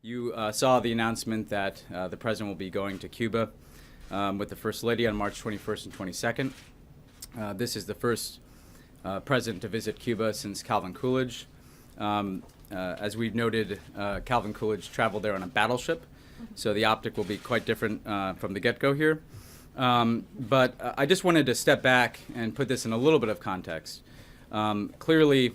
You saw the announcement that the president will be going to Cuba with the First Lady on March 21st and 22nd. This is the first president to visit Cuba since Calvin Coolidge. As we've noted, Calvin Coolidge traveled there on a battleship, so the optic will be quite different from the get-go here. But I just wanted to step back and put this in a little bit of context. Clearly,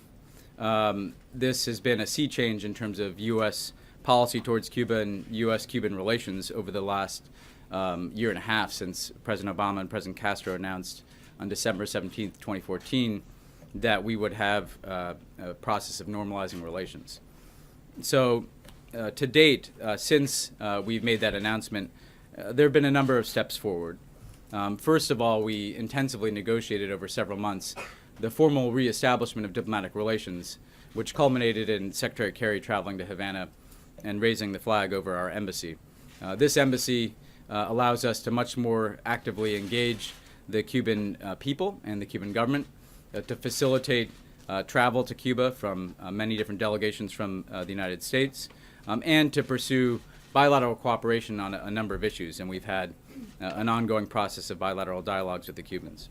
this has been a sea change in terms of U.S. policy towards Cuba and U.S.-Cuban relations over the last year and a half since President Obama and President Castro announced on December 17th, 2014, that we would have a process of normalizing relations. So to date, since we've made that announcement, there have been a number of steps forward. First of all, we intensively negotiated over several months the formal reestablishment of diplomatic relations, which culminated in Secretary Kerry traveling to Havana and raising the flag over our embassy. This embassy allows us to much more actively engage the Cuban people and the Cuban government to facilitate travel to Cuba from many different delegations from the United States, and to pursue bilateral cooperation on a number of issues. And we've had an ongoing process of bilateral dialogues with the Cubans.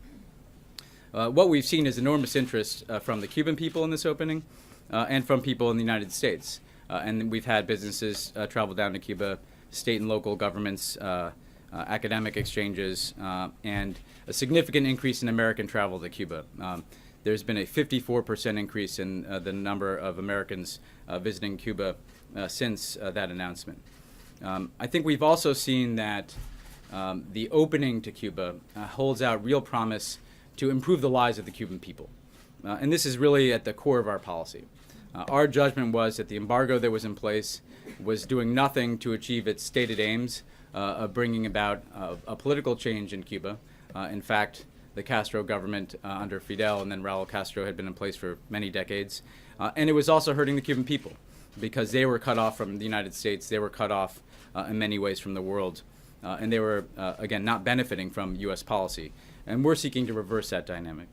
What we've seen is enormous interest from the Cuban people in this opening and from people in the United States. And we've had businesses travel down to Cuba, state and local governments, academic exchanges, and a significant increase in American travel to Cuba. There's been a 54% increase in the number of Americans visiting Cuba since that announcement. I think we've also seen that the opening to Cuba holds out real promise to improve the lives of the Cuban people. And this is really at the core of our policy. Our judgment was that the embargo that was in place was doing nothing to achieve its stated aims of bringing about a political change in Cuba. In fact, the Castro government under Fidel and then Raul Castro had been in place for many decades. And it was also hurting the Cuban people because they were cut off from the United States. They were cut off in many ways from the world. And they were, again, not benefiting from U.S. policy. And we're seeking to reverse that dynamic.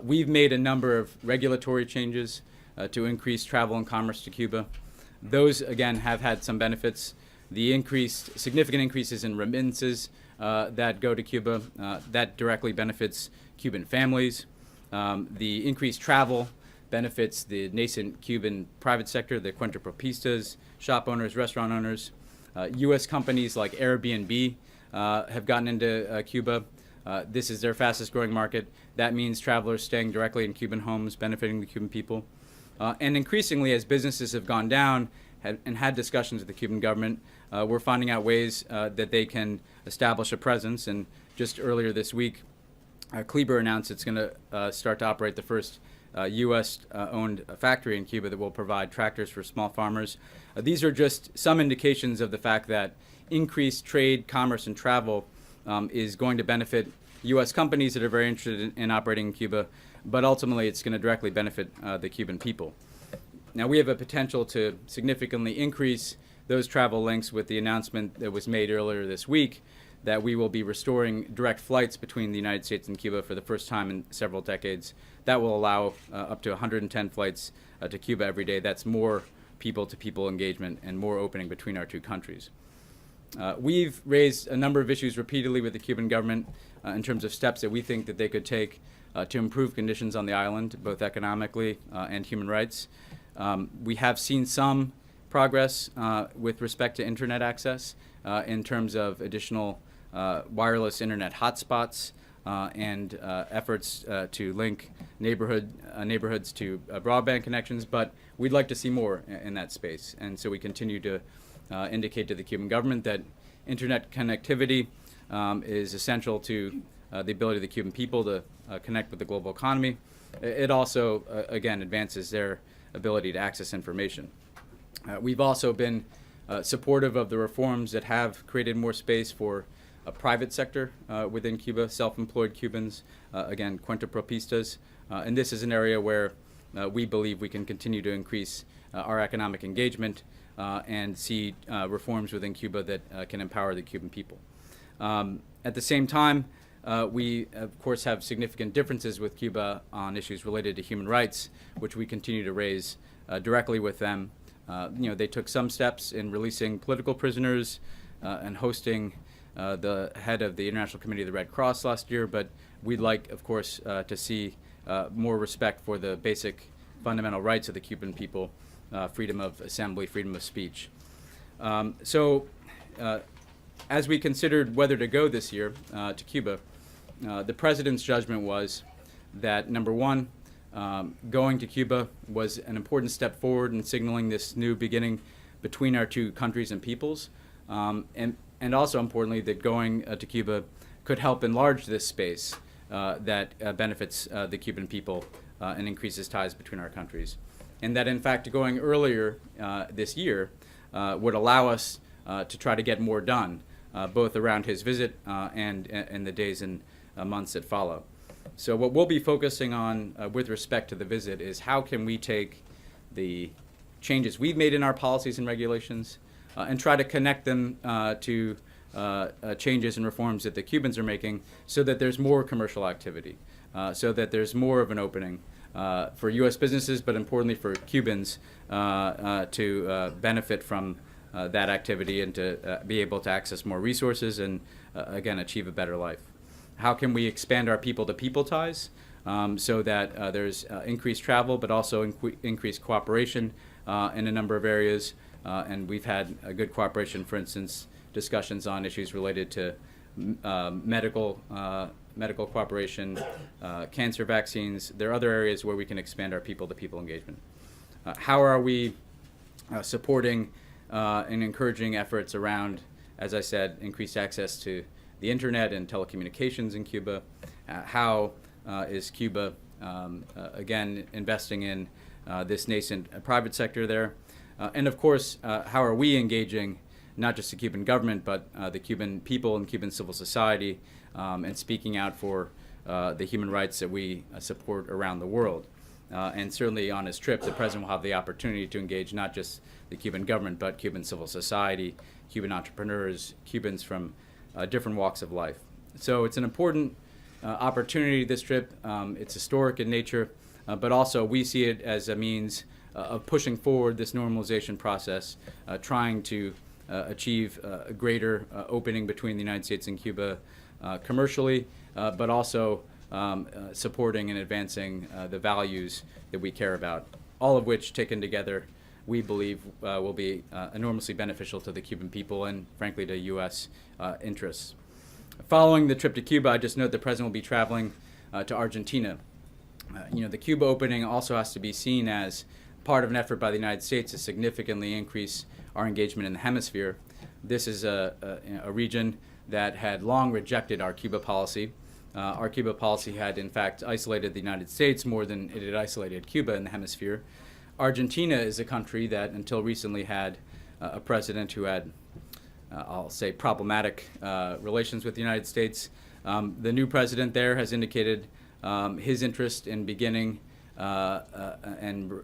We've made a number of regulatory changes to increase travel and commerce to Cuba. Those, again, have had some benefits. The significant increases in remittances that go to Cuba, that directly benefits Cuban families. The increased travel benefits the nascent Cuban private sector, the cuentapropistas, shop owners, restaurant owners. U.S. companies like Airbnb have gotten into Cuba. This is their fastest growing market. That means travelers staying directly in Cuban homes, benefiting the Cuban people. And increasingly, as businesses have gone down and had discussions with the Cuban government, we're finding out ways that they can establish a presence. And just earlier this week, Kleber announced it's going to start to operate the first U.S.-owned factory in Cuba that will provide tractors for small farmers. These are just some indications of the fact that increased trade, commerce, and travel is going to benefit U.S. companies that are very interested in operating in Cuba, but ultimately it's going to directly benefit the Cuban people. Now, we have a potential to significantly increase those travel links with the announcement that was made earlier this week that we will be restoring direct flights between the United States and Cuba for the first time in several decades. That will allow up to 110 flights to Cuba every day. That's more people-to-people engagement and more opening between our two countries. We've raised a number of issues repeatedly with the Cuban government in terms of steps that we think that they could take to improve conditions on the island, both economically and human rights. We have seen some progress with respect to internet access in terms of additional wireless internet hotspots and efforts to link neighborhoods to broadband connections, but we'd like to see more in that space. And so we continue to indicate to the Cuban government that internet connectivity is essential to the ability of the Cuban people to connect with the global economy. It also, again, advances their ability to access information. We've also been supportive of the reforms that have created more space for a private sector within Cuba, self-employed Cubans, again, cuentapropistas. And this is an area where we believe we can continue to increase our economic engagement and see reforms within Cuba that can empower the Cuban people. At the same time, we, of course, have significant differences with Cuba on issues related to human rights, which we continue to raise directly with them They took some steps in releasing political prisoners and hosting the head of the International Committee of the Red Cross last year, but we'd like, of course, to see more respect for the basic fundamental rights of the Cuban people, freedom of assembly, freedom of speech. As we considered whether to go this year to Cuba, the president's judgment was that, number one, going to Cuba was an important step forward in signaling this new beginning between our two countries and peoples, and also importantly that going to Cuba could help enlarge this space that benefits the Cuban people and increases ties between our countries. And that in fact going earlier this year would allow us to try to get more done, both around his visit and in the days and months that follow. So what we'll be focusing on with respect to the visit is how can we take the changes we've made in our policies and regulations and try to connect them to changes and reforms that the Cubans are making so that there's more commercial activity, so that there's more of an opening for U.S. businesses, but importantly for Cubans to benefit from that activity and to be able to access more resources and, again, achieve a better life. How can we expand our people-to-people ties so that there's increased travel, but also increased cooperation in a number of areas? And we've had a good cooperation, for instance, discussions on issues related to medical cooperation, cancer vaccines. There are other areas where we can expand our people-to-people engagement. How are we supporting and encouraging efforts around, as I said, increased access to the internet and telecommunications in Cuba? How is Cuba, again, investing in this nascent private sector there? And of course, how are we engaging not just the Cuban government, but the Cuban people and Cuban civil society and speaking out for the human rights that we support around the world? And certainly on his trip, the president will have the opportunity to engage not just the Cuban government, but Cuban civil society, Cuban entrepreneurs, Cubans from different walks of life. So it's an important opportunity, this trip. It's historic in nature, but also we see it as a means of pushing forward this normalization process, trying to achieve a greater opening between the United States and Cuba commercially, but also supporting and advancing the values that we care about, all of which taken together we believe will be enormously beneficial to the Cuban people and, frankly, to U.S. interests. Following the trip to Cuba, I just note the president will be traveling to Argentina. The Cuba opening also has to be seen as part of an effort by the United States to significantly increase our engagement in the hemisphere. This is a region that had long rejected our Cuba policy. Our Cuba policy had, in fact, isolated the United States more than it had isolated Cuba in the hemisphere. Argentina is a country that until recently had a president who had, I'll say, problematic relations with the United States. The new president there has indicated his interest in beginning and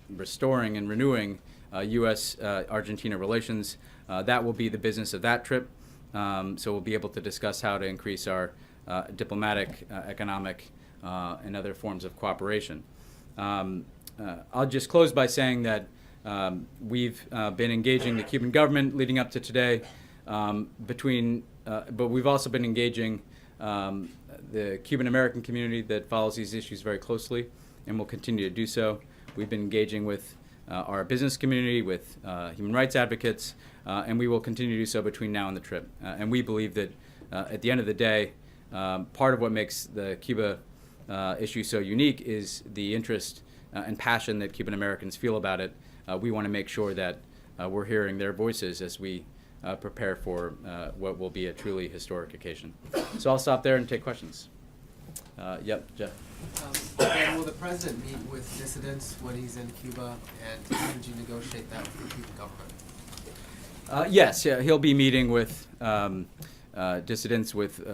restoring and renewing U.S.-Argentina relations. That will be the business of that trip. So we'll be able to discuss how to increase our diplomatic, economic, and other forms of cooperation. I'll just close by saying that we've been engaging the Cuban government leading up to today, but we've also been engaging the Cuban American community that follows these issues very closely and will continue to do so. We've been engaging with our business community, with human rights advocates, and we will continue to do so between now and the trip. And we believe that at the end of the day, part of what makes the Cuba issue so unique is the interest and passion that Cuban Americans feel about it. We want to make sure that we're hearing their voices as we prepare for what will be a truly historic occasion. So I'll stop there and take questions. Yep, Jeff. And will the president meet with dissidents when he's in Cuba, and how did you negotiate that with the Cuban government? Yes, yeah, he'll be meeting with dissidents, with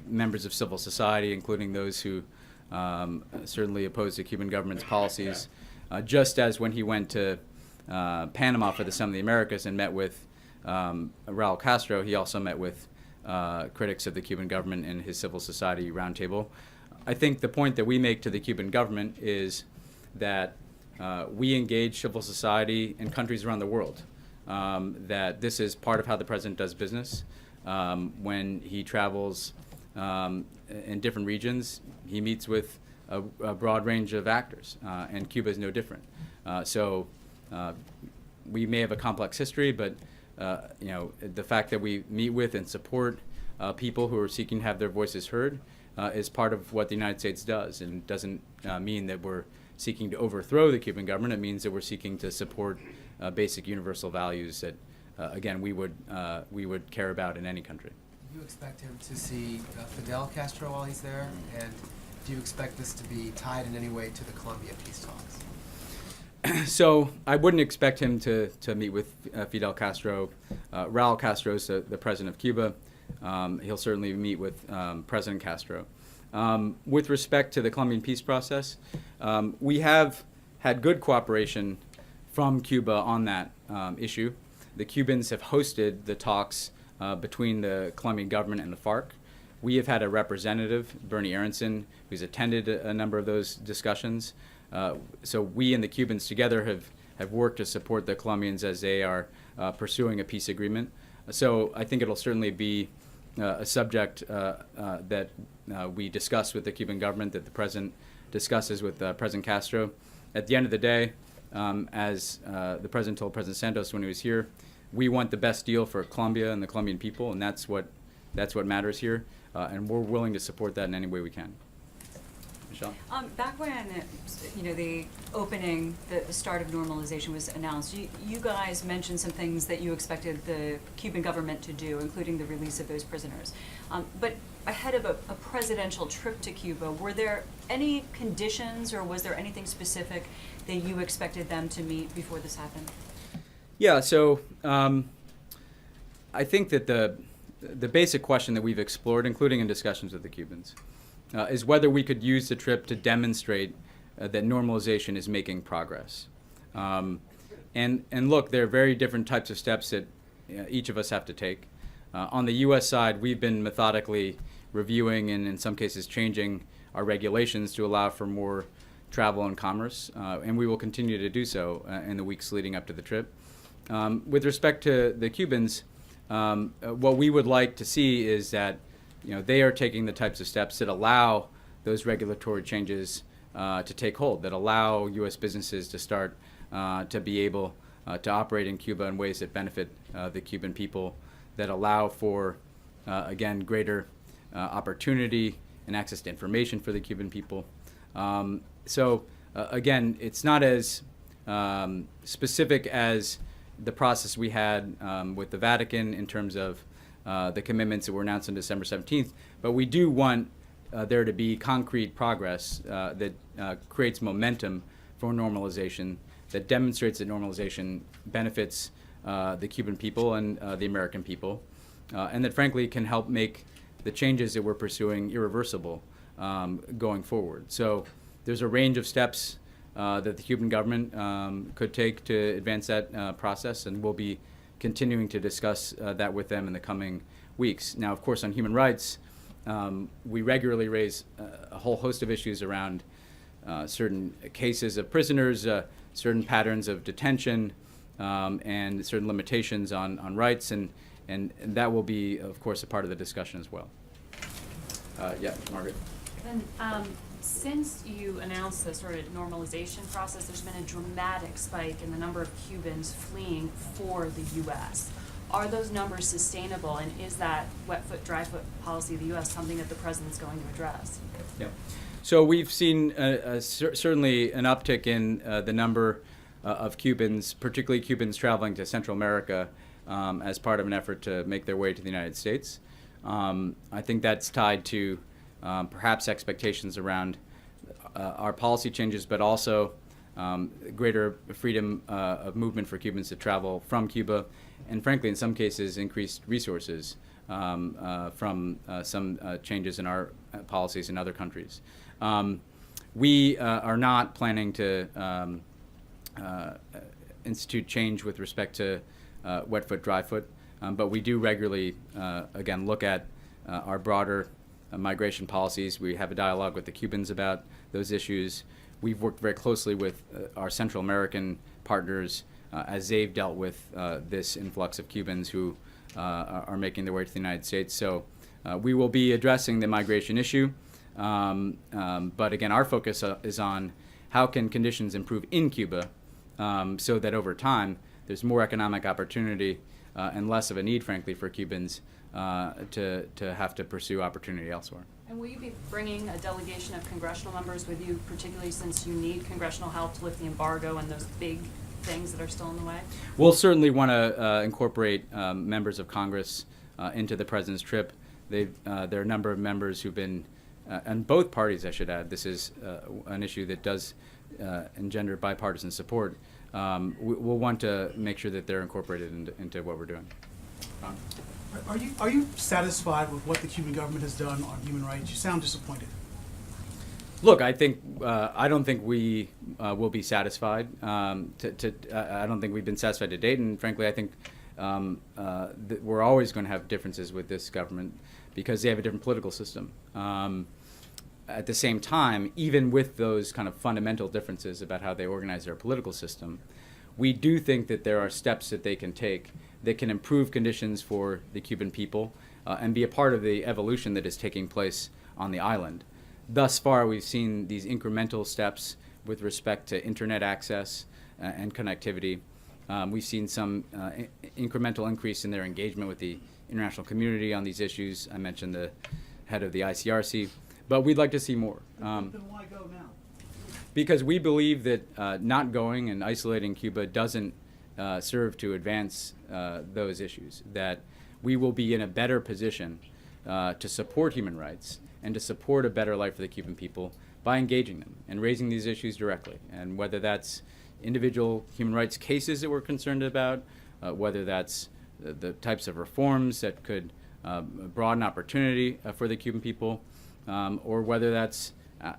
members of civil society, including those who certainly oppose the Cuban government's policies, just as when he went to Panama for the Summit of the Americas and met with Raul Castro, he also met with critics of the Cuban government in his civil society roundtable. I think the point that we make to the Cuban government is that we engage civil society in countries around the world. That this is part of how the president does business. When he travels in different regions, he meets with a broad range of actors, and Cuba is no different. So we may have a complex history, but the fact that we meet with and support people who are seeking to have their voices heard is part of what the United States does, and doesn't mean that we're seeking to overthrow the Cuban government. It means that we're seeking to support basic universal values that, again, we would care about in any country. Do you expect him to see Fidel Castro while he's there, and do you expect this to be tied in any way to the Colombia peace talks? So I wouldn't expect him to meet with Fidel Castro. Raul Castro is the president of Cuba. He'll certainly meet with President Castro. With respect to the Colombian peace process, we have had good cooperation from Cuba on that issue. The Cubans have hosted the talks between the Colombian government and the FARC. We have had a representative, Bernie Aronson, who's attended a number of those discussions. So we and the Cubans together have worked to support the Colombians as they are pursuing a peace agreement. So I think it'll certainly be a subject that we discuss with the Cuban government, that the president discusses with President Castro. At the end of the day, as the president told President Santos when he was here, we want the best deal for Colombia and the Colombian people, and that's what matters here, and we're willing to support that in any way we can. Michelle? Back when the opening, the start of normalization was announced, you guys mentioned some things that you expected the Cuban government to do, including the release of those prisoners. But ahead of a presidential trip to Cuba, were there any conditions, or was there anything specific that you expected them to meet before this happened? Yeah, so I think that the basic question that we've explored, including in discussions with the Cubans, is whether we could use the trip to demonstrate that normalization is making progress. And look, there are very different types of steps that each of us have to take. On the U.S. side, we've been methodically reviewing and in some cases changing our regulations to allow for more travel and commerce, and we will continue to do so in the weeks leading up to the trip. With respect to the Cubans, what we would like to see is that they are taking the types of steps that allow those regulatory changes to take hold, that allow U.S. businesses to start to be able to operate in Cuba in ways that benefit the Cuban people, that allow for, again, greater opportunity and access to information for the Cuban people. So, again, it's not as specific as the process we had with the Vatican in terms of the commitments that were announced on December 17th, but we do want there to be concrete progress that creates momentum for normalization, that demonstrates that normalization benefits the Cuban people and the American people, and that frankly can help make the changes that we're pursuing irreversible going forward. So there's a range of steps that the Cuban government could take to advance that process, and we'll be continuing to discuss that with them in the coming weeks. Now, of course, on human rights, we regularly raise a whole host of issues around certain cases of prisoners, certain patterns of detention, and certain limitations on rights, and that will be, of course, a part of the discussion as well. Yeah, Margaret. And since you announced the sort of normalization process, there's been a dramatic spike in the number of Cubans fleeing for the U.S. Are those numbers sustainable, and is that wet foot, dry foot policy of the U.S. something that the president's going to address? Yeah. So we've seen certainly an uptick in the number of Cubans, particularly Cubans traveling to Central America as part of an effort to make their way to the United States. I think that's tied to perhaps expectations around our policy changes, but also greater freedom of movement for Cubans to travel from Cuba, and frankly, in some cases, increased resources from some changes in our policies in other countries. We are not planning to institute change with respect to wet foot, dry foot, but we do regularly, again, look at our broader migration policies. We have a dialogue with the Cubans about those issues. we've worked very closely with our Central American partners as they've dealt with this influx of Cubans who are making their way to the United States. So we will be addressing the migration issue, but again, our focus is on how can conditions improve in Cuba so that over time there's more economic opportunity and less of a need, frankly, for Cubans to have to pursue opportunity elsewhere. And will you be bringing a delegation of congressional members with you, particularly since you need congressional help to lift the embargo and those big things that are still in the way? We'll certainly want to incorporate members of Congress into the president's trip. There are a number of members who've been, and both parties, I should add, this is an issue that does engender bipartisan support. We'll want to make sure that they're incorporated into what we're doing. Ron? Are you satisfied with what the Cuban government has done on human rights? You sound disappointed. Look, I don't think we will be satisfied. I don't think we've been satisfied to date, and frankly, I think that we're always going to have differences with this government because they have a different political system. At the same time, even with those kind of fundamental differences about how they organize their political system, we do think that there are steps that they can take that can improve conditions for the Cuban people and be a part of the evolution that is taking place on the island. Thus far, we've seen these incremental steps with respect to internet access and connectivity. We've seen some incremental increase in their engagement with the international community on these issues. I mentioned the head of the ICRC, but we'd like to see more. Then why go now? Because we believe that not going and isolating Cuba doesn't serve to advance those issues, that we will be in a better position to support human rights and to support a better life for the Cuban people by engaging them and raising these issues directly. And whether that's individual human rights cases that we're concerned about, whether that's the types of reforms that could broaden opportunity for the Cuban people, or whether that's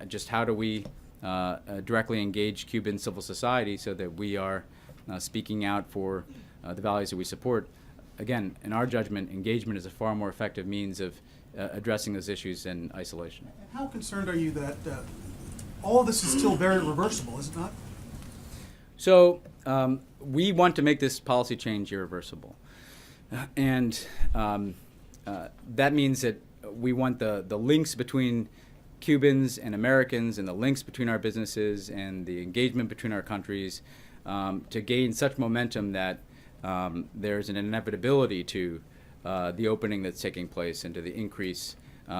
just how do we directly engage Cuban civil society so that we are speaking out for the values that we support. Again, in our judgment, engagement is a far more effective means of addressing those issues than isolation. And how concerned are you that all of this is still very reversible, is it not? So we want to make this policy change irreversible. And that means that we want the links between Cubans and Americans and the links between our businesses and the engagement between our countries to gain such momentum that there's an inevitability to the opening that's taking place and to the increase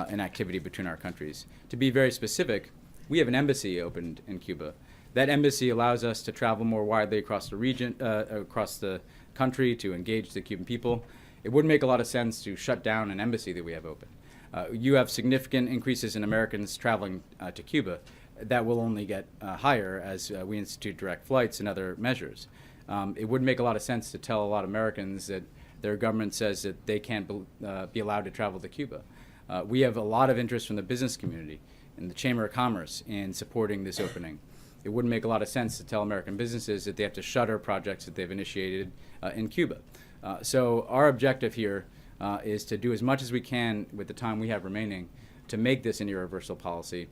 in activity between our countries. To be very specific, we have an embassy opened in Cuba. That embassy allows us to travel more widely across the region, across the country to engage the Cuban people. It wouldn't make a lot of sense to shut down an embassy that we have open. You have significant increases in Americans traveling to Cuba. That will only get higher as we institute direct flights and other measures. It wouldn't make a lot of sense to tell a lot of Americans that their government says that they can't be allowed to travel to Cuba. We have a lot of interest from the business community and the Chamber of Commerce in supporting this opening. It wouldn't make a lot of sense to tell American businesses that they have to shutter projects that they've initiated in Cuba. So our objective here is to do as much as we can with the time we have remaining to make this an irreversible policy.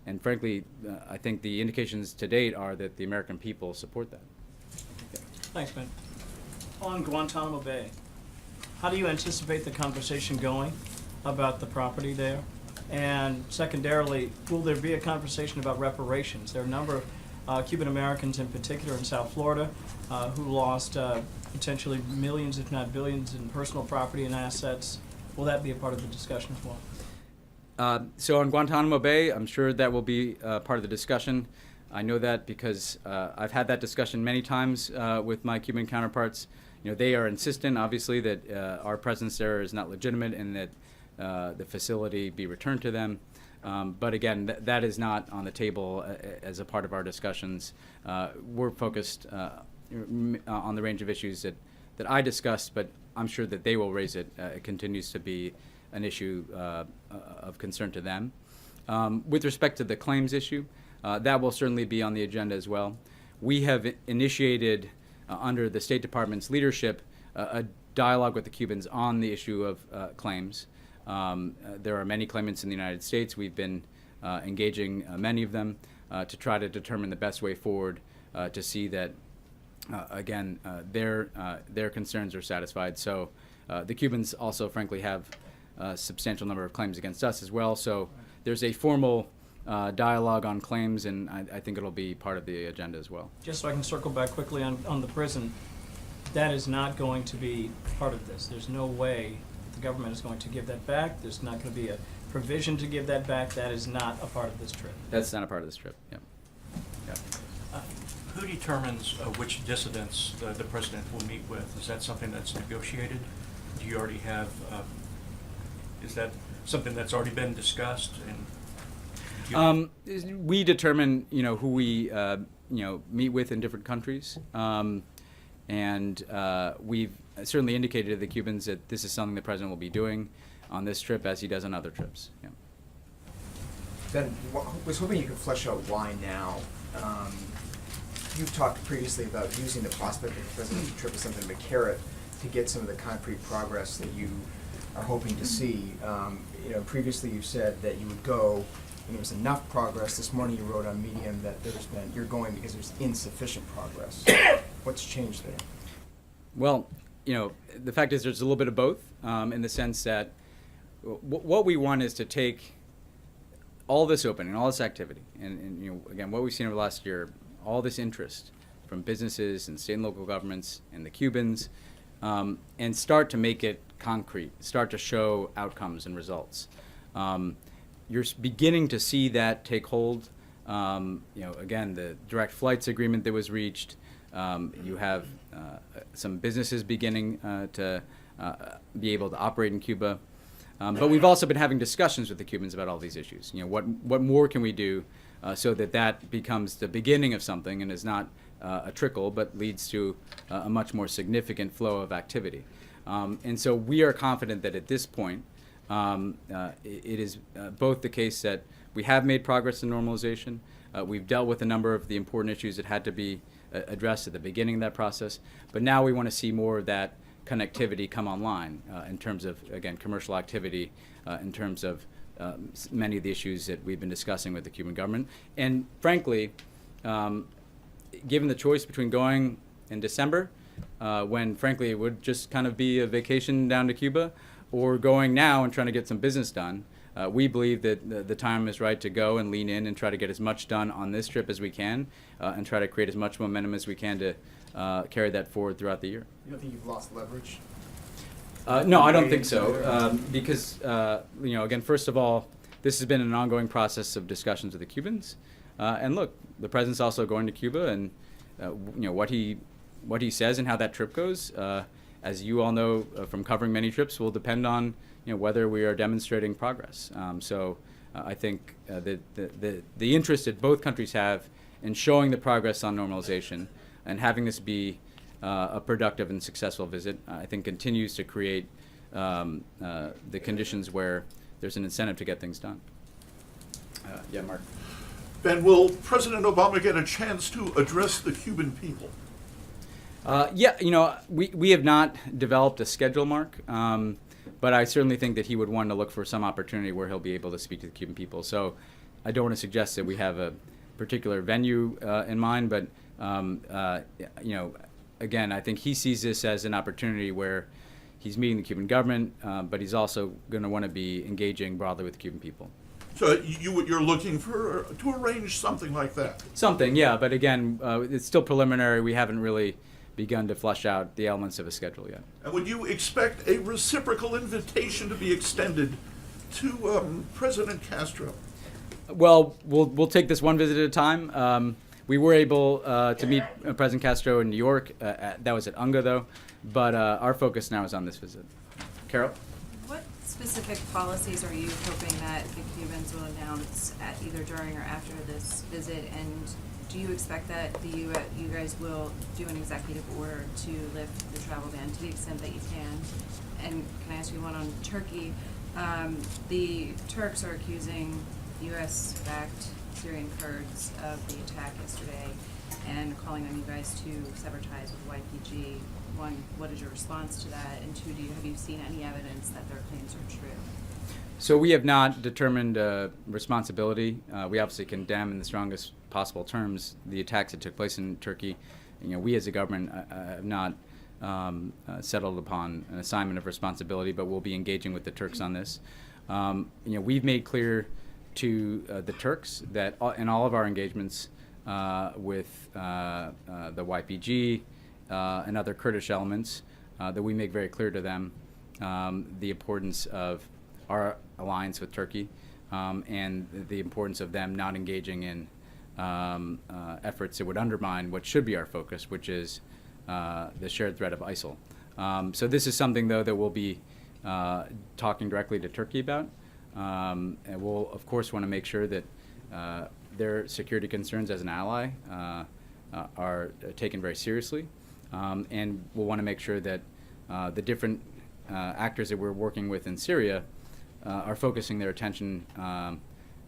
And frankly, I think the indications to date are that the American people support that. Thanks, Ben. On Guantanamo Bay, how do you anticipate the conversation going about the property there? And secondarily, will there be a conversation about reparations? There are a number of Cuban Americans in particular in South Florida who lost potentially millions, if not billions, in personal property and assets. Will that be a part of the discussion as well? So on Guantanamo Bay, I'm sure that will be part of the discussion. I know that because I've had that discussion many times with my Cuban counterparts. You know, they are insistent, obviously, that our presence there is not legitimate and that the facility be returned to them. But again, that is not on the table as a part of our discussions. We're focused on the range of issues that I discussed, but I'm sure that they will raise it. It continues to be an issue of concern to them. With respect to the claims issue, that will certainly be on the agenda as well. We have initiated, under the State Department's leadership, a dialogue with the Cubans on the issue of claims. There are many claimants in the United States. We've been engaging many of them. to try to determine the best way forward to see that, again, their concerns are satisfied. So the Cubans also, frankly, have a substantial number of claims against us as well. So there's a formal dialogue on claims, and I think it'll be part of the agenda as well. Just so I can circle back quickly on the prison, that is not going to be part of this. There's no way the government is going to give that back. There's not going to be a provision to give that back. That is not a part of this trip. That's not a part of this trip. Yep. Yep. Who determines which dissidents the president will meet with? Is that something that's negotiated? Do you already have, is that something that's already been discussed? And We determine, who we, meet with in different countries. And we've certainly indicated to the Cubans that this is something the president will be doing on this trip as he does on other trips. Yeah. Ben, was hoping you could flesh out why now. You've talked previously about using the prospect of the presidential trip as something of a carrot to get some of the concrete progress that you are hoping to see. Previously you said that you would go, and there was enough progress. This morning you wrote on Medium that you're going because there's insufficient progress. What's changed there? Well, the fact is there's a little bit of both, in the sense that what we want is to take all this opening, all this activity, and again, what we've seen over the last year, all this interest from businesses and state and local governments and the Cubans, and start to make it concrete, start to show outcomes and results. You're beginning to see that take hold. Again, the direct flights agreement that was reached. You have some businesses beginning to be able to operate in Cuba. But we've also been having discussions with the Cubans about all these issues. What more can we do so that becomes the beginning of something and is not a trickle, but leads to a much more significant flow of activity. And so we are confident that at this point, it is both the case that we have made progress in normalization. We've dealt with a number of the important issues that had to be addressed at the beginning of that process. But now we want to see more of that connectivity come online in terms of, again, commercial activity, in terms of many of the issues that we've been discussing with the Cuban government. And frankly, given the choice between going in December, when frankly it would just kind of be a vacation down to Cuba, or going now and trying to get some business done, we believe that the time is right to go and lean in and try to get as much done on this trip as we can, and try to create as much momentum as we can to carry that forward throughout the year. You don't think you've lost leverage? No, I don't think so, because, again, first of all, this has been an ongoing process of discussions with the Cubans. And look, the president's also going to Cuba, and what he says and how that trip goes, as you all know from covering many trips, will depend on whether we are demonstrating progress. So I think that the interest that both countries have in showing the progress on normalization and having this be a productive and successful visit, I think continues to create the conditions where there's an incentive to get things done. Yeah, Mark. Ben, will President Obama get a chance to address the Cuban people? We have not developed a schedule, Mark, but I certainly think that he would want to look for some opportunity where he'll be able to speak to the Cuban people. So I don't want to suggest that we have a particular venue in mind, but again, I think he sees this as an opportunity where he's meeting the Cuban government, but he's also going to want to be engaging broadly with the Cuban people. So you're looking to arrange something like that? Something, yeah, but again, it's still preliminary. We haven't really begun to flesh out the elements of a schedule yet. And would you expect a reciprocal invitation to be extended to President Castro? Well, we'll take this one visit at a time. We were able to meet President Castro in New York. That was at UNGA, though. But our focus now is on this visit. Carol? What specific policies are you hoping that the Cubans will announce at either during or after this visit? And do you expect that you guys will do an executive order to lift the travel ban to the extent that you can? And can I ask you one on Turkey? The Turks are accusing U.S.-backed Syrian Kurds of the attack yesterday and calling on you guys to sever ties with YPG. One, what is your response to that? And two, have you seen any evidence that their claims are true? So we have not determined responsibility. We obviously condemn in the strongest possible terms the attacks that took place in Turkey. You know, we as a government have not settled upon an assignment of responsibility, but we'll be engaging with the Turks on this. You know, we've made clear to the Turks that in all of our engagements with the YPG and other Kurdish elements, that we make very clear to them the importance of our alliance with Turkey and the importance of them not engaging in efforts that would undermine what should be our focus, which is the shared threat of ISIL. So this is something, though, that we'll be talking directly to Turkey about. And we'll, of course, want to make sure that their security concerns as an ally are taken very seriously. And we'll want to make sure that the different actors that we're working with in Syria are focusing their attention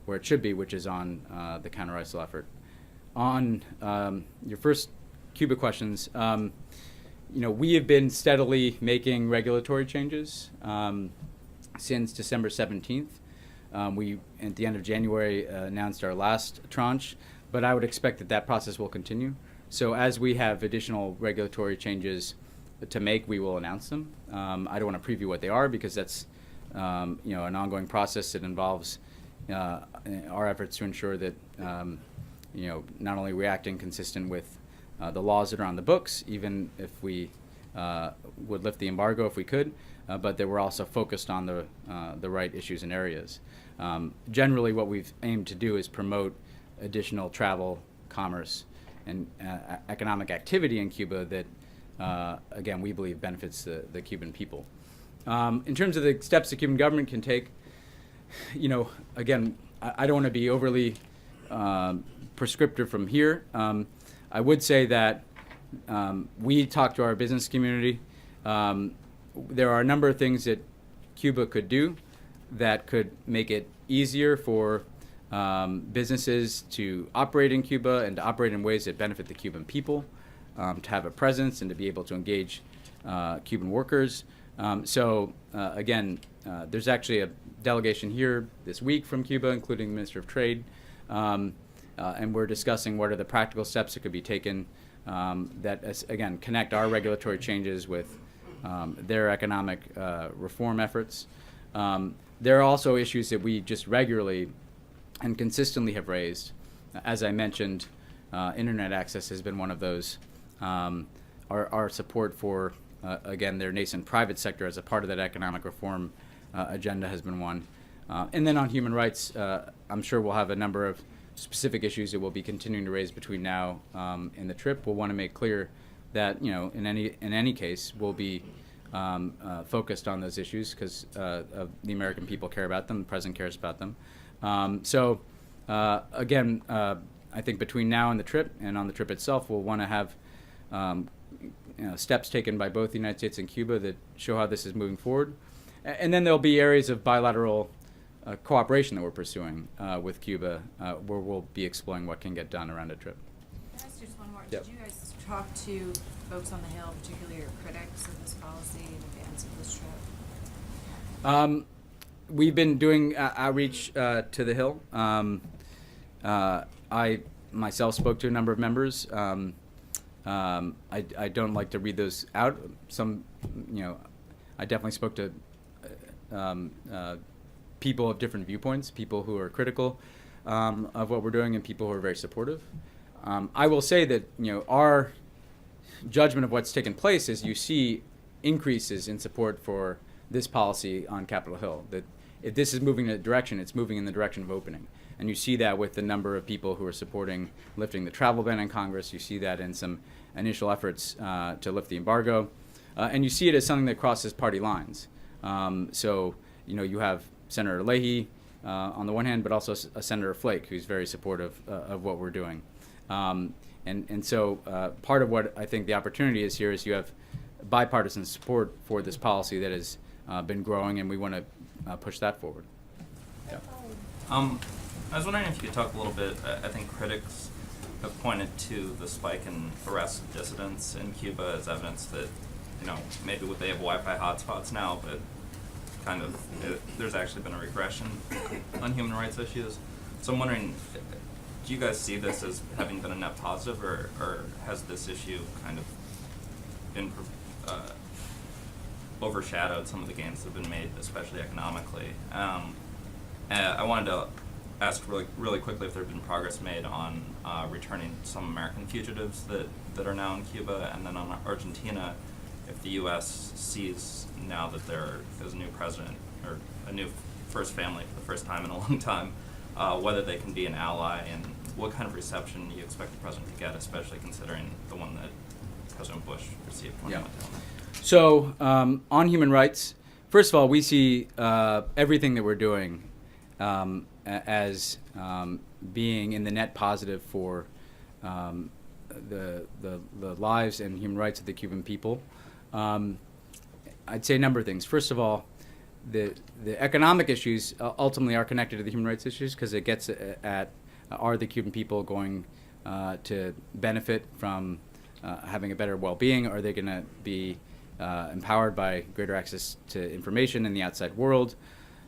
where it should be, which is on the counter-ISIL effort. On your first Cuba questions, you know, we have been steadily making regulatory changes since December 17th. We, at the end of January, announced our last tranche, but I would expect that that process will continue. So as we have additional regulatory changes to make, we will announce them. I don't want to preview what they are because that's you know, an ongoing process that involves our efforts to ensure that you know, not only reacting consistent with the laws that are on the books, even if we would lift the embargo if we could, but that we're also focused on the right issues and areas. Generally, what we've aimed to do is promote additional travel, commerce, and economic activity in Cuba that, again, we believe benefits the Cuban people. In terms of the steps the Cuban government can take, you know, again, I don't want to be overly prescriptive from here. I would say that we talk to our business community. There are a number of things that Cuba could do that could make it easier for businesses to operate in Cuba and to operate in ways that benefit the Cuban people, to have a presence and to be able to engage Cuban workers. So again, there's actually a delegation here this week from Cuba, including the Minister of Trade, and we're discussing what are the practical steps that could be taken that, again, connect our regulatory changes with their economic reform efforts. There are also issues that we just regularly and consistently have raised. As I mentioned, internet access has been one of those. Our support for, again, their nascent private sector as a part of that economic reform agenda has been one. And then on human rights, I'm sure we'll have a number of specific issues that we'll be continuing to raise between now and the trip. We'll want to make clear that, you know, in any case, we'll be focused on those issues because the American people care about them, the president cares about them. So again, I think between now and the trip and on the trip itself, we'll want to have you know, steps taken by both the United States and Cuba that show how this is moving forward. And then there'll be areas of bilateral cooperation that we're pursuing with Cuba where we'll be exploring what can get done around a trip. Can I ask just one more? Yep. Did you guys talk to folks on the Hill, particularly your critics of this policy in advance of this trip? We've been doing outreach to the Hill. I myself spoke to a number of members. I don't like to read those out. Some, you know, I definitely spoke to people of different viewpoints, people who are critical of what we're doing and people who are very supportive. I will say that, you know, our judgment of what's taken place is you see increases in support for this policy on Capitol Hill. That if this is moving in a direction, it's moving in the direction of opening. And you see that with the number of people who are supporting lifting the travel ban in Congress. You see that in some initial efforts to lift the embargo. And you see it as something that crosses party lines. So, you know, you have Senator Leahy on the one hand, but also Senator Flake, who's very supportive of what we're doing. And so part of what I think the opportunity is here is you have bipartisan support for this policy that has been growing, and we want to push that forward. Yeah. I was wondering if you could talk a little bit, I think critics have pointed to the spike in arrests of dissidents in Cuba as evidence that, you know, maybe they have Wi-Fi hotspots now, but kind of, there's actually been a regression on human rights issues. So I'm wondering, do you guys see this as having been a net positive, or has this issue kind of been overshadowed some of the gains that have been made, especially economically? I wanted to ask really quickly if there had been progress made on returning some American fugitives that are now in Cuba, and then on Argentina, if the U.S. sees now that there is a new president, or a new first family for the first time in a long time, whether they can be an ally, and what kind of reception you expect the president to get, especially considering the one that President Bush received when he went down there. So on human rights, first of all, we see everything that we're doing as being in the net positive for the lives and human rights of the Cuban people. I'd say a number of things. First of all, the economic issues ultimately are connected to the human rights issues, because it gets at are the Cuban people going to benefit from having a better well-being? Are they going to be empowered by greater access to information in the outside world?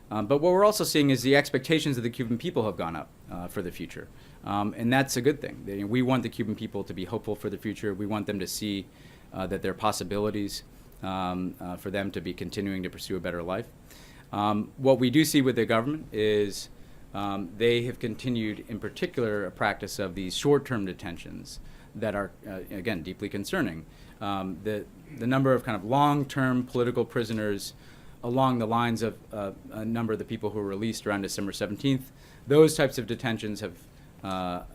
But what we're also seeing is the expectations of the Cuban people have gone up for the future. And that's a good thing. We want the Cuban people to be hopeful for the future. We want them to see that there are possibilities for them to be continuing to pursue a better life. What we do see with the government is they have continued, in particular, a practice of these short-term detentions that are, again, deeply concerning. The number of kind of long-term political prisoners along the lines of a number of the people who were released around December 17th, those types of detentions have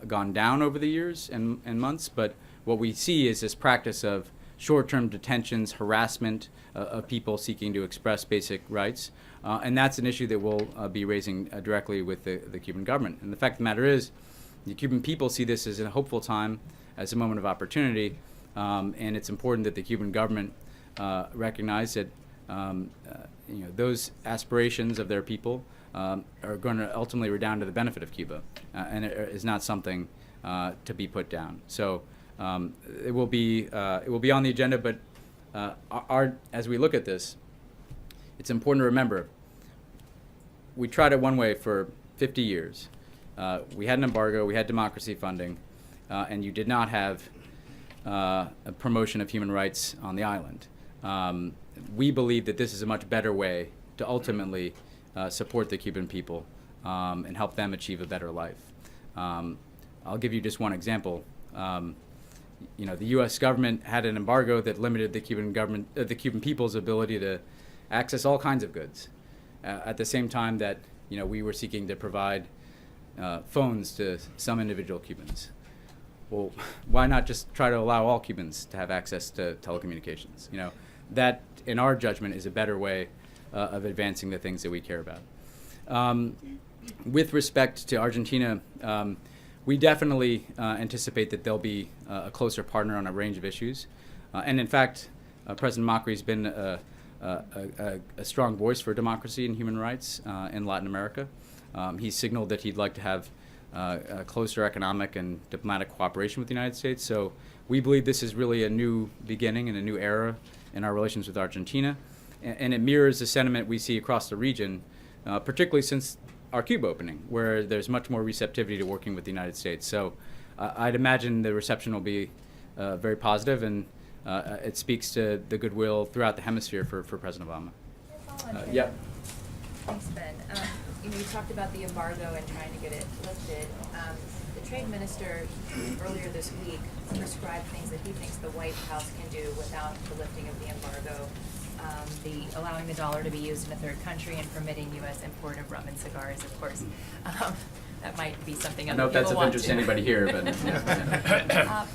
gone down over the years and months, but what we see is this practice of short-term detentions, harassment of people seeking to express basic rights, and that's an issue that we'll be raising directly with the Cuban government. And the fact of the matter is, the Cuban people see this as a hopeful time, as a moment of opportunity, and it's important that the Cuban government recognize that those aspirations of their people are going to ultimately redound to the benefit of Cuba, and it is not something to be put down. So it will be on the agenda, but as we look at this, it's important to remember we tried it one way for 50 years. We had an embargo, we had democracy funding, and you did not have a promotion of human rights on the island. We believe that this is a much better way to ultimately support the Cuban people and help them achieve a better life. I'll give you just one example. The U.S. government had an embargo that limited the Cuban people's ability to access all kinds of goods. At the same time that we were seeking to provide phones to some individual Cubans. Well, why not just try to allow all Cubans to have access to telecommunications? That, in our judgment, is a better way of advancing the things that we care about. With respect to Argentina, we definitely anticipate that they'll be a closer partner on a range of issues. And in fact, President Macri's been a strong voice for democracy and human rights in Latin America. He signaled that he'd like to have a closer economic and diplomatic cooperation with the United States. So we believe this is really a new beginning and a new era in our relations with Argentina. And it mirrors the sentiment we see across the region, particularly since our Cuba opening, where there's much more receptivity to working with the United States. So I'd imagine the reception will be very positive, and it speaks to the goodwill throughout the hemisphere for President Obama. Yep. Thanks, Ben. You talked about the embargo and trying to get it lifted. The trade minister earlier this week prescribed things that he thinks the White House can do without the lifting of the embargo. Allowing the dollar to be used in a third country and permitting U.S. import of rum and cigars, of course. That might be something I other don't know if that's people of want interest to. to anybody here, but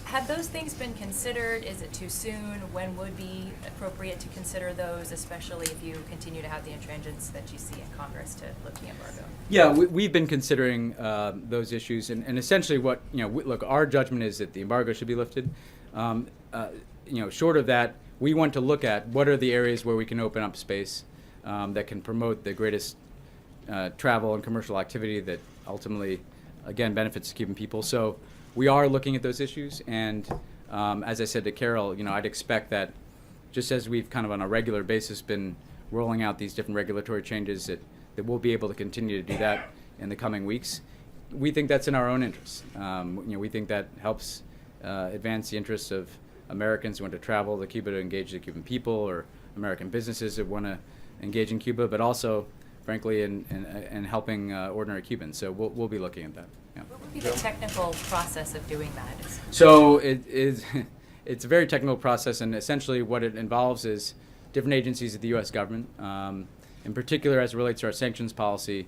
Have those things been considered? Is it too soon? When would be appropriate to consider those, especially if you continue to have the intransigence that you see in Congress to lift the embargo? Yeah, we've been considering those issues, and essentially what, look, our judgment is that the embargo should be lifted. Short of that, we want to look at what are the areas where we can open up space that can promote the greatest travel and commercial activity that ultimately, again, benefits the Cuban people. So we are looking at those issues, and as I said to Carol, I'd expect that just as we've kind of on a regular basis been rolling out these different regulatory changes, that we'll be able to continue to do that in the coming weeks. We think that's in our own interest. We think that helps advance the interests of Americans who want to travel to Cuba to engage the Cuban people, or American businesses that want to engage in Cuba, but also, frankly, in helping ordinary Cubans. So we'll be looking at that. Yeah. What would be the technical process of doing that? So it's a very technical process, and essentially what it involves is different agencies of the U.S. government, in particular as it relates to our sanctions policy,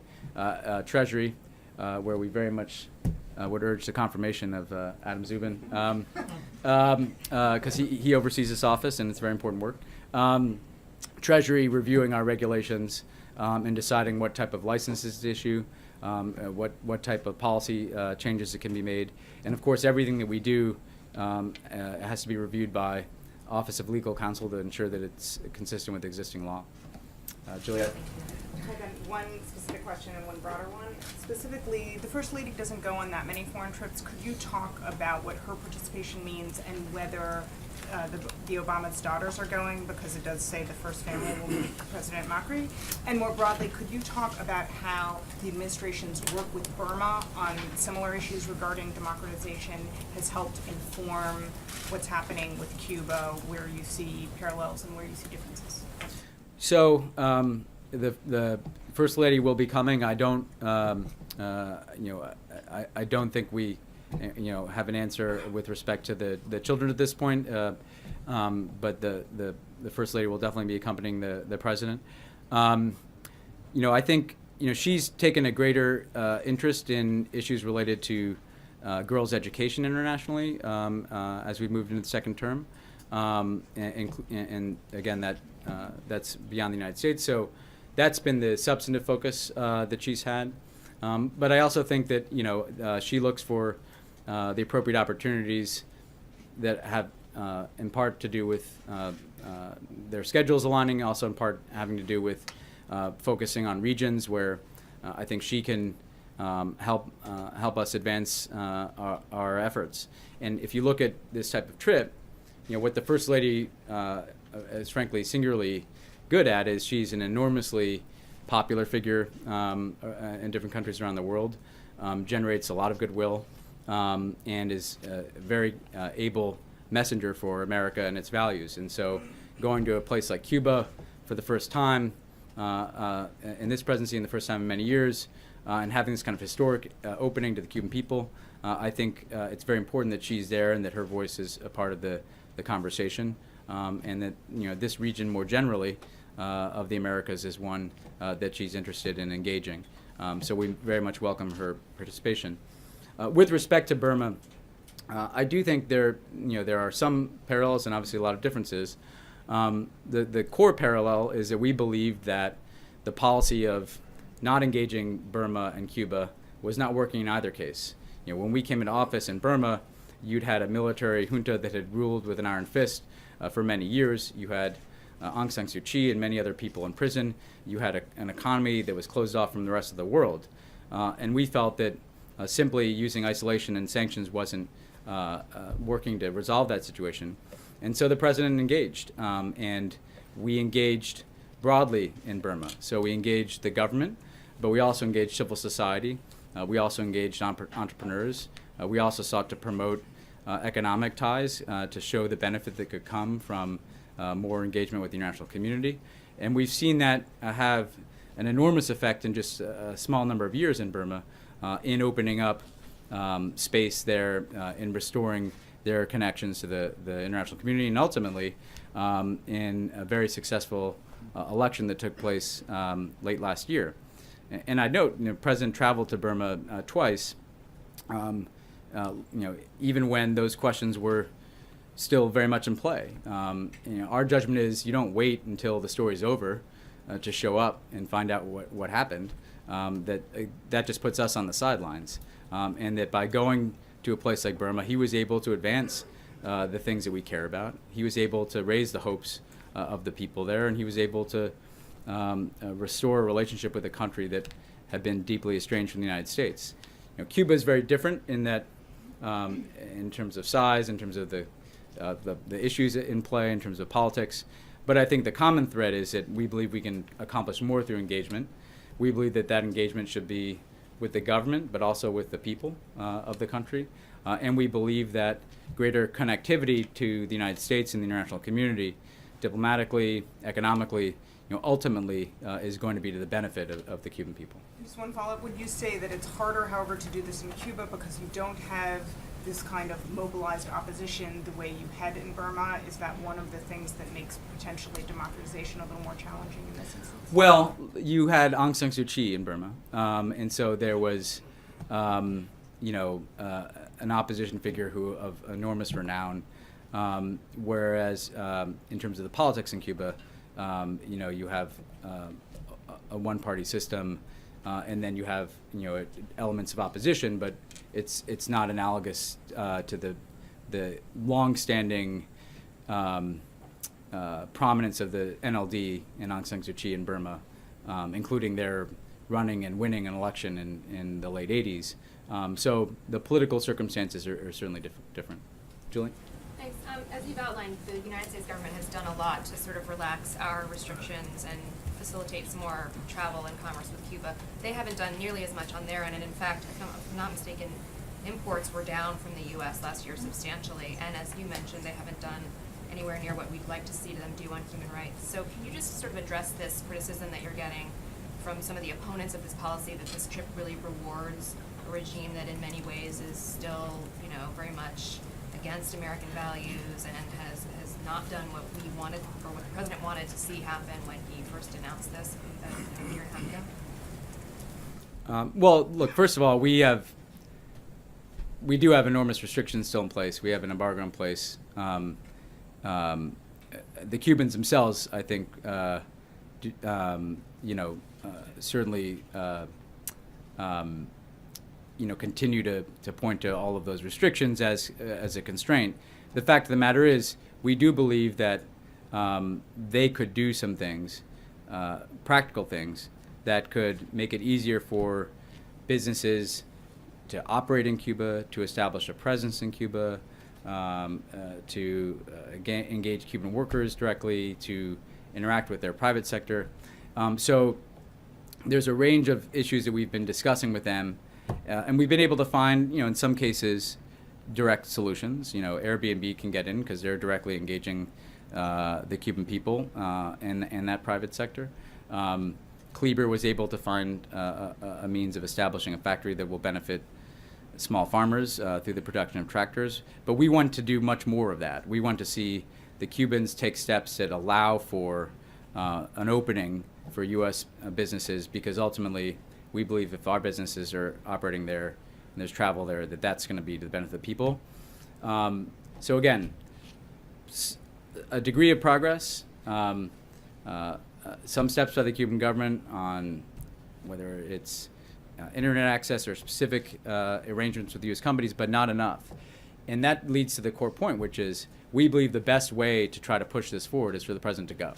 Treasury, where we very much would urge the confirmation of Adam Zubin, because he oversees this office, and it's very important work. Treasury reviewing our regulations and deciding what type of licenses to issue, what type of policy changes that can be made, and of course everything that we do has to be reviewed by Office of Legal Counsel to ensure that it's consistent with existing law. Juliet? I've got one specific question and one broader one. Specifically, the First Lady doesn't go on that many foreign trips. Could you talk about what her participation means and whether the Obama's daughters are going, because it does say the first family will meet President Macri? And more broadly, could you talk about how the administration's work with Burma on similar issues regarding democratization has helped inform what's happening with Cuba, where you see parallels and where you see differences? So the First Lady will be coming. I don't, I don't think we, have an answer with respect to the children at this point. But the First Lady will definitely be accompanying the president. I think she's taken a greater interest in issues related to girls' education internationally as we've moved into the second term, and again that's beyond the United States. So that's been the substantive focus that she's had. But I also think that she looks for the appropriate opportunities that have in part to do with their schedules aligning, also in part having to do with focusing on regions where I think she can help us advance our efforts. And if you look at this type of trip, what the First Lady is frankly singularly good at is she's an enormously popular figure in different countries around the world, generates a lot of goodwill, and is a very able messenger for America and its values. And so going to a place like Cuba for the first time in this presidency, and the first time in many years, and having this kind of historic opening to the Cuban people, I think it's very important that she's there and that her voice is a part of the conversation, and that this region more generally of the Americas is one that she's interested in engaging. So we very much welcome her participation. With respect to Burma, I do think there are some parallels and obviously a lot of differences. The core parallel is that we believe that the policy of not engaging Burma and Cuba was not working in either case. When we came into office in Burma, you'd had a military junta that had ruled with an iron fist for many years. You had Aung San Suu Kyi and many other people in prison. You had an economy that was closed off from the rest of the world. And we felt that simply using isolation and sanctions wasn't working to resolve that situation. And so the president engaged. And we engaged broadly in Burma. So we engaged the government, but we also engaged civil society. We also engaged entrepreneurs. We also sought to promote economic ties to show the benefit that could come from more engagement with the international community. And we've seen that have an enormous effect in just a small number of years in Burma in opening up space there, in restoring their connections to the international community, and ultimately in a very successful election that took place late last year. And I note, the president traveled to Burma twice, even when those questions were still very much in play. Our judgment is you don't wait until the story's over to show up and find out what happened. That just puts us on the sidelines. And that by going to a place like Burma, he was able to advance the things that we care about. He was able to raise the hopes of the people there, and he was able to restore a relationship with a country that had been deeply estranged from the United States. Cuba is very different in that, in terms of size, in terms of the issues in play, in terms of politics. But I think the common thread is that we believe we can accomplish more through engagement. We believe that that engagement should be with the government, but also with the people of the country. And we believe that greater connectivity to the United States and the international community, diplomatically, economically, ultimately is going to be to the benefit of the Cuban people. Just one follow-up. Would you say that it's harder, however, to do this in Cuba because you don't have this kind of mobilized opposition the way you had in Burma? Is that one of the things that makes potentially democratization a little more challenging in this instance? Well, you had Aung San Suu Kyi in Burma, and so there was, an opposition figure who of enormous renown, whereas in terms of the politics in Cuba, you have a one-party system, and then you have elements of opposition, but it's not analogous to the long-standing prominence of the NLD and Aung San Suu Kyi in Burma, including their running and winning an election in the late 80s. So the political circumstances are certainly different. Julie? Thanks. As you've outlined, the United States government has done a lot to sort of relax our restrictions and facilitate some more travel and commerce with Cuba. They haven't done nearly as much on their end, and in fact, if I'm not mistaken, imports were down from the U.S. last year substantially, and as you mentioned, they haven't done anywhere near what we'd like to see them do on human rights. So can you just sort of address this criticism that you're getting from some of the opponents of this policy, that this trip really rewards a regime that in many ways is still, very much against American values and has not done what we wanted, or what the president wanted to see happen when he first announced this a year and a half ago? Well, look, first of all, we do have enormous restrictions still in place. We have an embargo in place. The Cubans themselves, I think, certainly, continue to point to all of those restrictions as a constraint. The fact of the matter is, we do believe that they could do some things, practical things, that could make it easier for businesses to operate in Cuba, to establish a presence in Cuba, to engage Cuban workers directly, to interact with their private sector. So there's a range of issues that we've been discussing with them, and we've been able to find, in some cases, direct solutions. Airbnb can get in because they're directly engaging the Cuban people and that private sector. Kleber was able to find a means of establishing a factory that will benefit small farmers through the production of tractors. But we want to do much more of that. We want to see the Cubans take steps that allow for an opening for U.S. businesses, because ultimately we believe if our businesses are operating there and there's travel there, that's going to be to the benefit of people. So again, a degree of progress, some steps by the Cuban government on whether it's internet access or specific arrangements with U.S. companies, but not enough. And that leads to the core point, which is we believe the best way to try to push this forward is for the president to go.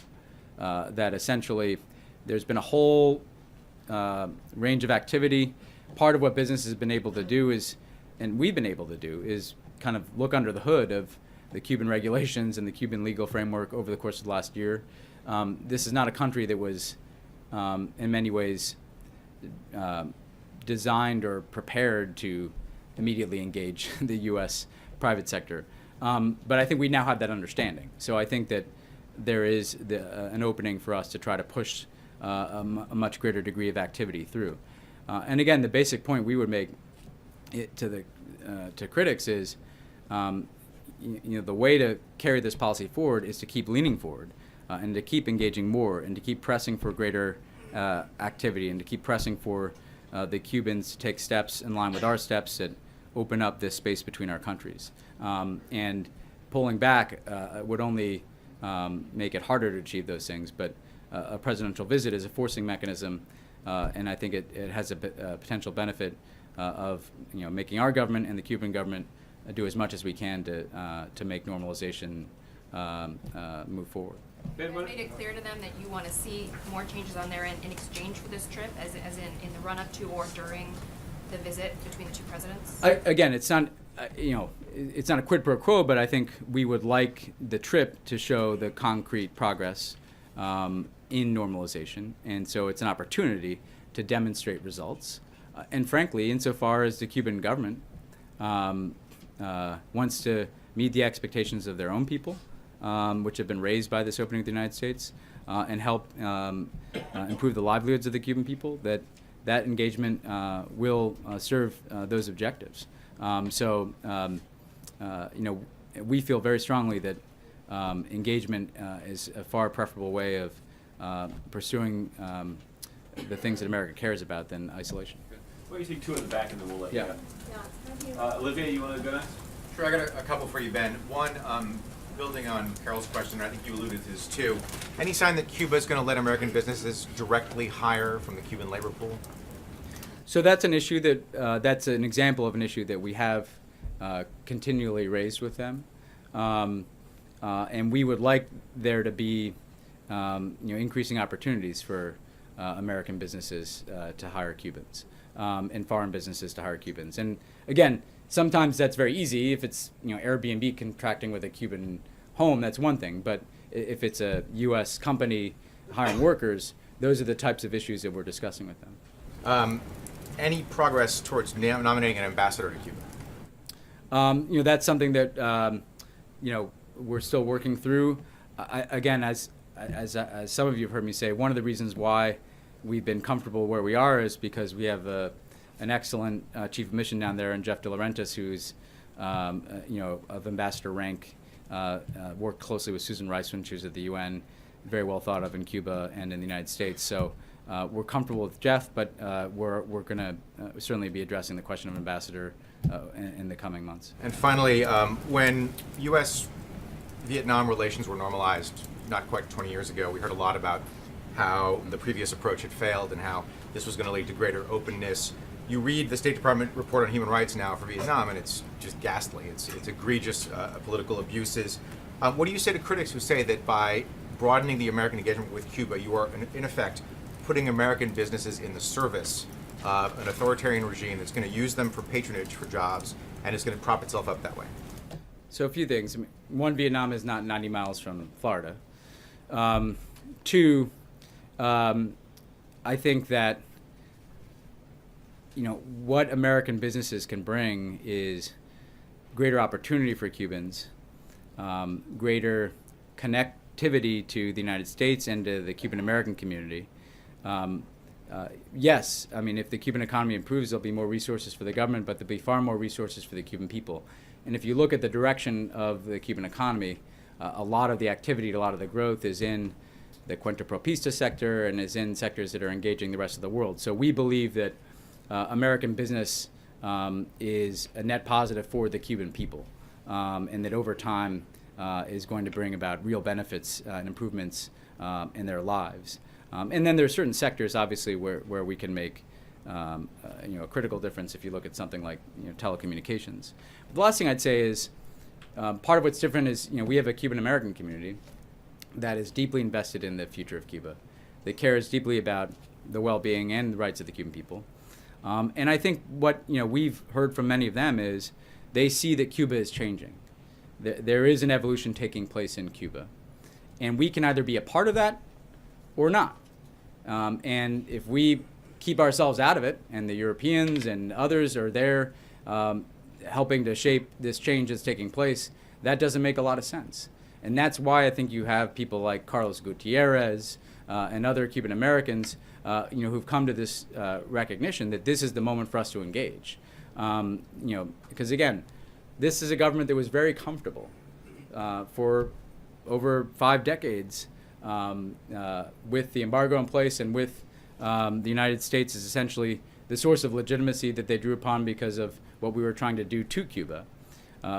That essentially there's been a whole range of activity. Part of what business has been able to do is, and we've been able to do, is kind of look under the hood of the Cuban regulations and the Cuban legal framework over the course of the last year. This is not a country that was, in many ways, designed or prepared to immediately engage the U.S. private sector. But I think we now have that understanding. So I think that there is an opening for us to try to push a much greater degree of activity through. And again, the basic point we would make to critics is, the way to carry this policy forward is to keep leaning forward and to keep engaging more and to keep pressing for greater activity and to keep pressing for the Cubans to take steps in line with our steps that open up this space between our countries. And pulling back would only make it harder to achieve those things, but a presidential visit is a forcing mechanism, and I think it has a potential benefit of making our government and the Cuban government do as much as we can to make normalization move forward. You guys made it clear to them that you want to see more changes on their end in exchange for this trip, as in the run-up to or during the visit between the two presidents? Again, it's not. it's not a quid pro quo, but I think we would like the trip to show the concrete progress in normalization, and so it's an opportunity to demonstrate results. And frankly, insofar as the Cuban government wants to meet the expectations of their own people, which have been raised by this opening of the United States, and help improve the livelihoods of the Cuban people, that engagement will serve those objectives. We feel very strongly that engagement is a far preferable way of pursuing the things that America cares about than isolation. Why don't you take two in the back and then we'll let Yeah. you go. Olivia, you want to go next? Sure, I got a couple for you, Ben. One, building on Carol's question, I think you alluded to this too. Any sign that Cuba is going to let American businesses directly hire from the Cuban labor pool? So that's an issue that's an example of an issue that we have continually raised with them, and we would like there to be increasing opportunities for American businesses to hire Cubans, and foreign businesses to hire Cubans. And again, sometimes that's very easy. If it's Airbnb contracting with a Cuban home, that's one thing. But if it's a U.S. company hiring workers, those are the types of issues that we're discussing with them. Any progress towards nominating an ambassador to Cuba? That's something that we're still working through. Again, as some of you have heard me say, one of the reasons why we've been comfortable where we are is because we have an excellent chief of mission down there, and Jeff De Laurentiis, who's of ambassador rank, worked closely with Susan Rice when she was at the UN, very well thought of in Cuba and in the United States. So we're comfortable with Jeff, but we're going to certainly be addressing the question of ambassador in the coming months. And finally, when U.S.-Vietnam relations were normalized not quite 20 years ago, we heard a lot about how the previous approach had failed and how this was going to lead to greater openness. You read the State Department report on human rights now for Vietnam, and it's just ghastly. It's egregious political abuses. What do you say to critics who say that by broadening the American engagement with Cuba, you are, in effect, putting American businesses in the service of an authoritarian regime that's going to use them for patronage for jobs, and is going to prop itself up that way? So a few things. One, Vietnam is not 90 miles from Florida. Two, I think that what American businesses can bring is greater opportunity for Cubans, greater connectivity to the United States and to the Cuban American community. Yes, if the Cuban economy improves, there'll be more resources for the government, but there'll be far more resources for the Cuban people. And if you look at the direction of the Cuban economy, a lot of the activity, a lot of the growth is in the Cuenta Propista sector and is in sectors that are engaging the rest of the world. So we believe that American business is a net positive for the Cuban people, and that over time is going to bring about real benefits and improvements in their lives. And then there are certain sectors, obviously, where we can make a critical difference if you look at something like telecommunications. But the last thing I'd say is part of what's different is we have a Cuban American community that is deeply invested in the future of Cuba, that cares deeply about the well-being and the rights of the Cuban people. And I think what we've heard from many of them is they see that Cuba is changing. There is an evolution taking place in Cuba, and we can either be a part of that or not. And if we keep ourselves out of it, and the Europeans and others are there helping to shape this change that's taking place, that doesn't make a lot of sense. And that's why I think you have people like Carlos Gutierrez and other Cuban Americans who've come to this recognition that this is the moment for us to engage. Because again, this is a government that was very comfortable for over 5 decades with the embargo in place, and with the United States as essentially the source of legitimacy that they drew upon because of what we were trying to do to Cuba.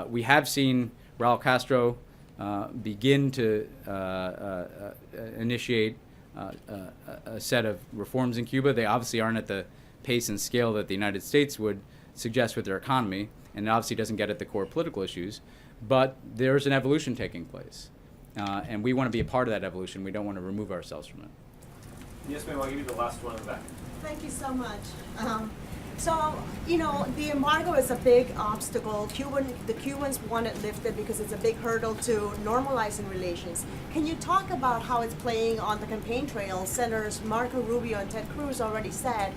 We have seen Raul Castro begin to initiate a set of reforms in Cuba. They obviously aren't at the pace and scale that the United States would suggest with their economy, and it obviously doesn't get at the core political issues, but there's an evolution taking place. And we want to be a part of that evolution. We don't want to remove ourselves from it. Yes, ma'am, I'll give you the last one in the back. Thank you so much. So, you know, the embargo is a big obstacle. The Cubans want it lifted because it's a big hurdle to normalizing relations. Can you talk about how it's playing on the campaign trail? Senators Marco Rubio and Ted Cruz already said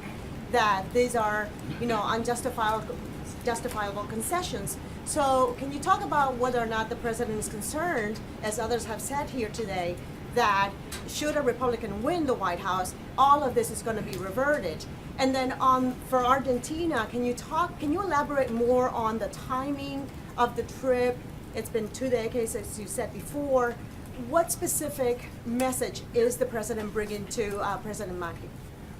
that these are, you know, justifiable concessions. So can you talk about whether or not the president is concerned, as others have said here today, that should a Republican win the White House, all of this is going to be reverted? And then for Argentina, can you elaborate more on the timing of the trip? It's been 2 decades, as you said before. What specific message is the president bringing to President Macri?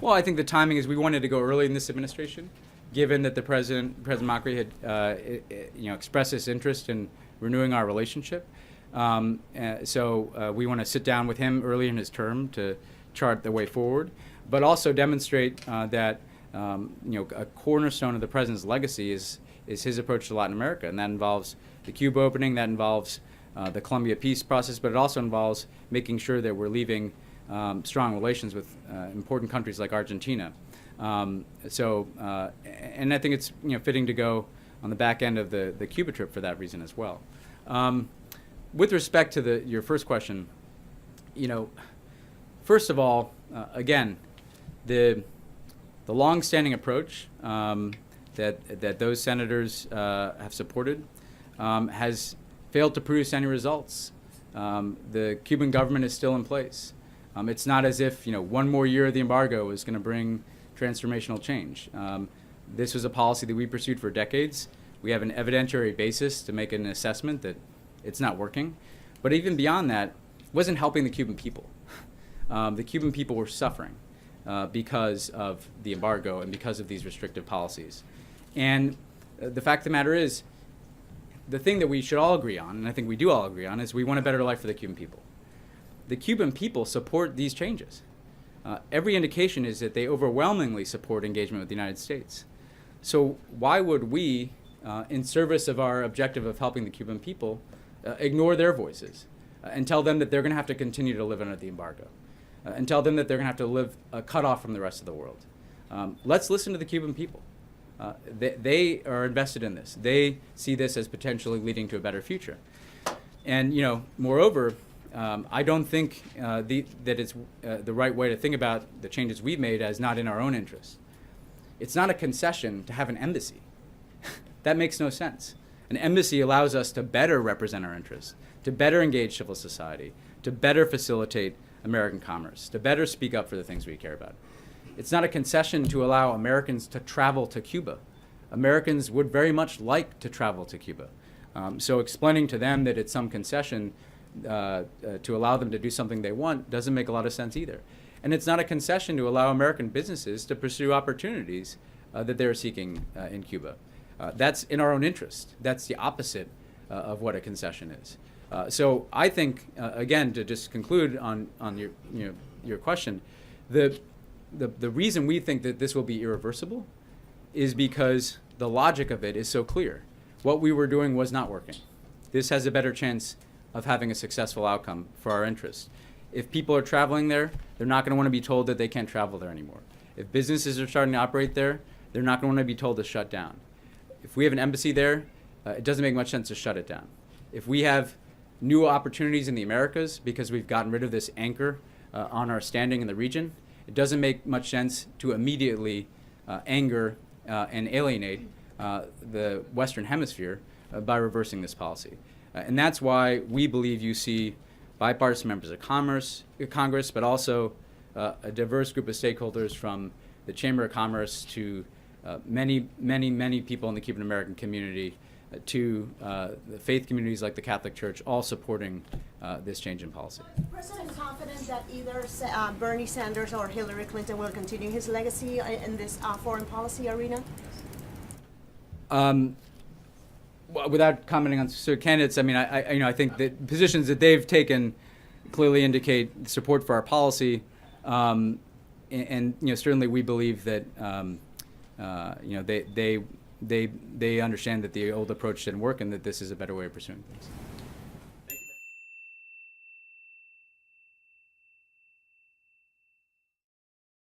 Well, I think the timing is we wanted to go early in this administration, given that President Macri had expressed his interest in renewing our relationship. So we want to sit down with him early in his term to chart the way forward, but also demonstrate that a cornerstone of the president's legacy is his approach to Latin America, and that involves the Cuba opening, that involves the Colombia peace process, but it also involves making sure that we're leaving strong relations with important countries like Argentina. And I think it's fitting to go on the back end of the Cuba trip for that reason as well. With respect to your first question, first of all, again, the long-standing approach that those senators have supported has failed to produce any results. The Cuban government is still in place. It's not as if one more year of the embargo is going to bring transformational change. This was a policy that we pursued for decades. We have an evidentiary basis to make an assessment that it's not working. But even beyond that, it wasn't helping the Cuban people. The Cuban people were suffering because of the embargo and because of these restrictive policies. And the fact of the matter is, the thing that we should all agree on, and I think we do all agree on, is we want a better life for the Cuban people. The Cuban people support these changes. Every indication is that they overwhelmingly support engagement with the United States. So why would we, in service of our objective of helping the Cuban people, ignore their voices and tell them that they're going to have to continue to live under the embargo and tell them that they're going to have to live cut off from the rest of the world? Let's listen to the Cuban people. They are invested in this. They see this as potentially leading to a better future. And moreover, I don't think that it's the right way to think about the changes we've made as not in our own interest. It's not a concession to have an embassy. That makes no sense. An embassy allows us to better represent our interests, to better engage civil society, to better facilitate American commerce, to better speak up for the things we care about. It's not a concession to allow Americans to travel to Cuba. Americans would very much like to travel to Cuba. So explaining to them that it's some concession to allow them to do something they want doesn't make a lot of sense either. And it's not a concession to allow American businesses to pursue opportunities that they're seeking in Cuba. That's in our own interest. That's the opposite of what a concession is. So I think, again, to just conclude on your question, the reason we think that this will be irreversible is because the logic of it is so clear. What we were doing was not working. This has a better chance of having a successful outcome for our interests. If people are traveling there, they're not going to want to be told that they can't travel there anymore. If businesses are starting to operate there, they're not going to want to be told to shut down. If we have an embassy there, it doesn't make much sense to shut it down. If we have new opportunities in the Americas because we've gotten rid of this anchor on our standing in the region, it doesn't make much sense to immediately anger and alienate the Western Hemisphere by reversing this policy. And that's why we believe you see bipartisan members of Congress, but also a diverse group of stakeholders from the Chamber of Commerce to many, many, many people in the Cuban American community to the faith communities like the Catholic Church, all supporting this change in policy. Is the president confident that either Bernie Sanders or Hillary Clinton will continue his legacy in this foreign policy arena? Well, without commenting on specific candidates, I mean, I think the positions that they've taken clearly indicate support for our policy, and certainly we believe that they understand that the old approach didn't work and that this is a better way of pursuing things.